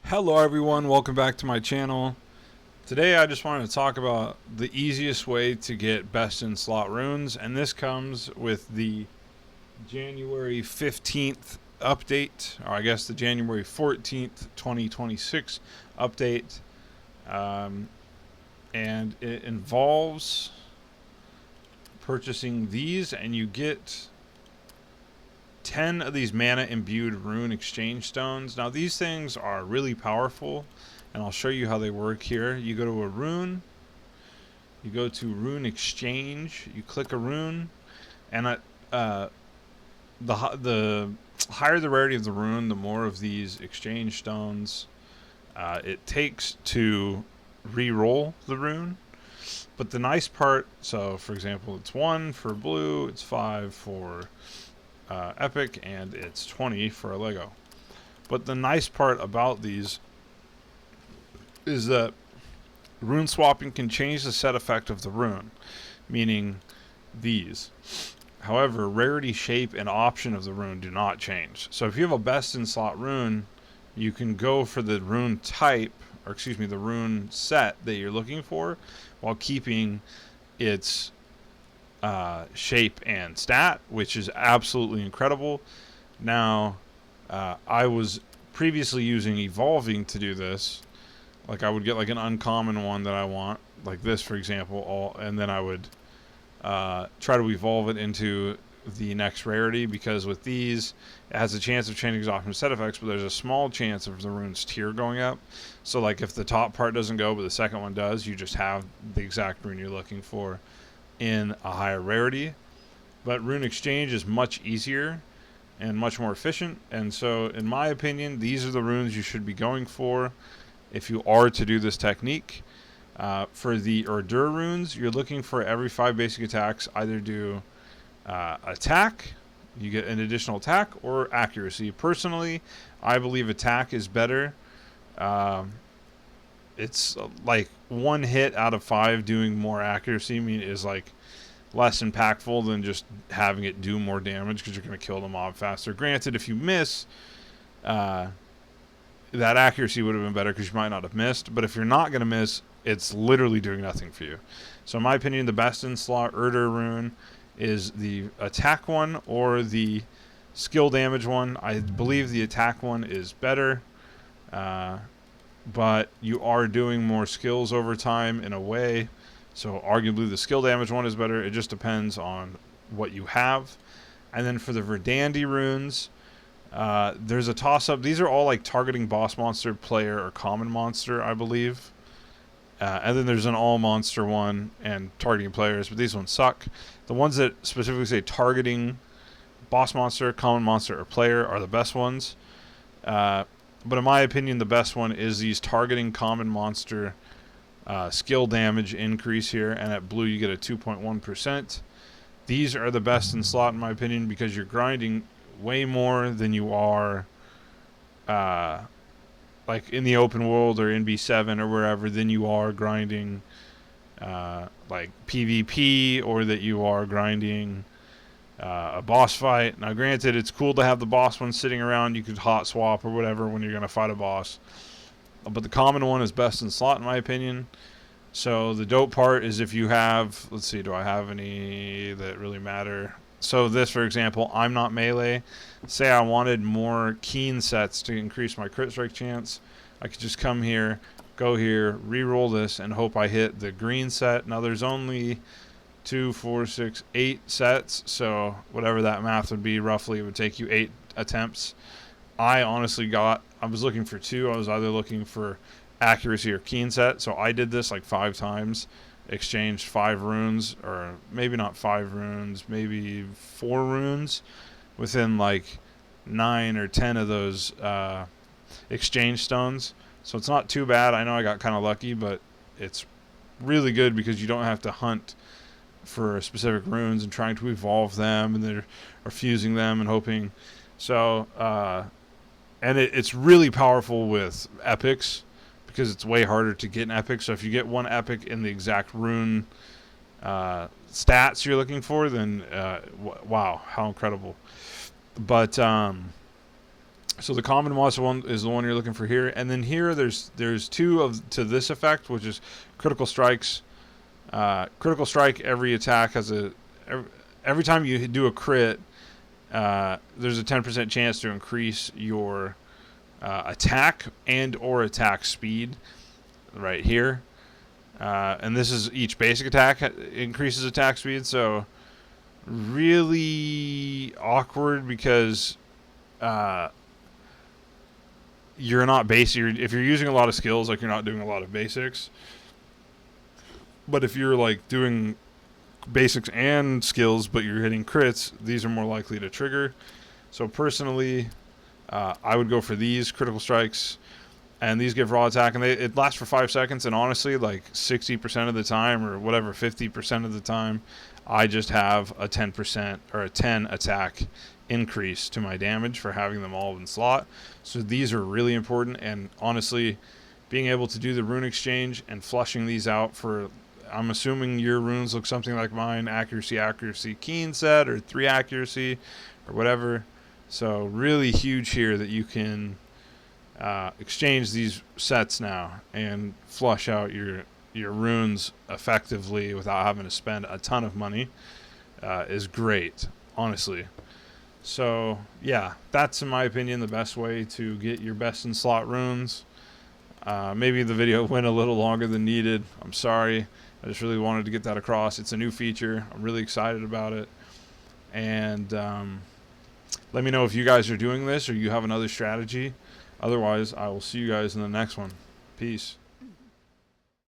Hello everyone, welcome back to my channel. Today I just wanted to talk about the easiest way to get best in slot runes, and this comes with the January 15th update, or I guess the January 14th 2026 update. And it involves purchasing these, and you get 10 of these mana imbued rune exchange stones. Now these things are really powerful, and I'll show you how they work here. You go to a rune, you go to rune exchange, you click a rune, and the higher the rarity of the rune, the more of these exchange stones it takes to re-roll the rune. But the nice part, so for example, it's 1 for blue, it's 5 for epic, and it's 20 for a Lego. But the nice part about these is that rune swapping can change the set effect of the rune, meaning these. However, rarity, shape, and option of the rune do not change. So if you have a best in slot rune, you can go for the rune type, or excuse me, the rune set that you're looking for, while keeping its shape and stat, which is absolutely incredible. Now, I was previously using evolving to do this. Like I would get like an uncommon one that I want, like this for example, and then I would try to evolve it into the next rarity, because with these it has a chance of changing option set effects, but there's a small chance of the rune's tier going up. So like if the top part doesn't go but the second one does, you just have the exact rune you're looking for in a higher rarity. But rune exchange is much easier and much more efficient, and so in my opinion these are the runes you should be going for if you are to do this technique. For the Urdr runes, you're looking for every 5 basic attacks either do attack, you get an additional attack, or accuracy. Personally, I believe attack is better. It's like 1 hit out of 5 doing more accuracy is like less impactful than just having it do more damage, because you're going to kill the mob faster. Granted, if you miss, that accuracy would have been better because you might not have missed, but if you're not going to miss, it's literally doing nothing for you. So in my opinion, the best in slot Urdr rune is the attack one or the skill damage one. I believe the attack one is better, but you are doing more skills over time in a way, so arguably the skill damage one is better. It just depends on what you have. And then for the Verdandi runes, there's a toss-up. These are all like targeting boss monster, player, or common monster, I believe. And then there's an all monster one and targeting players, but these ones suck. The ones that specifically say targeting boss monster, common monster, or player are the best ones. But in my opinion, the best one is these targeting common monster skill damage increase here, and at blue you get a 2.1%. These are the best in slot in my opinion, because you're grinding way more than you are like in the open world or in B7 or wherever, than you are grinding like PvP, or that you are grinding a boss fight. Now granted, it's cool to have the boss one sitting around, you could hot swap or whatever when you're going to fight a boss, but the common one is best in slot in my opinion. So the dope part is if you have, let's see, do I have any that really matter? So this, for example, I'm not melee. Say I wanted more keen sets to increase my crit strike chance, I could just come here, go here, re-roll this, and hope I hit the green set. Now there's only 2, 4, 6, 8 sets, so whatever that math would be, roughly it would take you 8 attempts. I was looking for 2. I was either looking for accuracy or keen set, so I did this like 5 times, exchanged 5 runes, or maybe not 5 runes, maybe 4 runes within like 9 or 10 of those exchange stones. So it's not too bad. I know I got kind of lucky, but it's really good because you don't have to hunt for specific runes and trying to evolve them, and they're fusing them and hoping. So and it's really powerful with epics, because it's way harder to get an epic. So if you get one epic in the exact rune stats you're looking for, then wow, how incredible. But So the common monster one is the one you're looking for here, and then here there's two of to this effect, which is critical strikes. Critical strike, every attack has every time you do a crit, there's a 10% chance to increase your attack and or attack speed right here. And this is each basic attack increases attack speed, so really awkward because you're not basic. If you're using a lot of skills, like you're not doing a lot of basics. But if you're like doing basics and skills, but you're hitting crits, these are more likely to trigger. So personally, I would go for these critical strikes, and these give raw attack, and it lasts for 5 seconds. And honestly, like 60% of the time, or whatever, 50% of the time, I just have a 10% or a 10 attack increase to my damage for having them all in slot. So these are really important, and honestly, being able to do the rune exchange and flushing these out for, I'm assuming your runes look something like mine, accuracy, keen set, or 3 accuracy, or whatever. So really huge here that you can exchange these sets now and flush out your runes effectively without having to spend a ton of money is great, honestly. So yeah, that's in my opinion the best way to get your best in slot runes. Maybe the video went a little longer than needed. I'm sorry. I just really wanted to get that across. It's a new feature. I'm really excited about it. And let me know if you guys are doing this or you have another strategy. Otherwise, I will see you guys in the next one. Peace.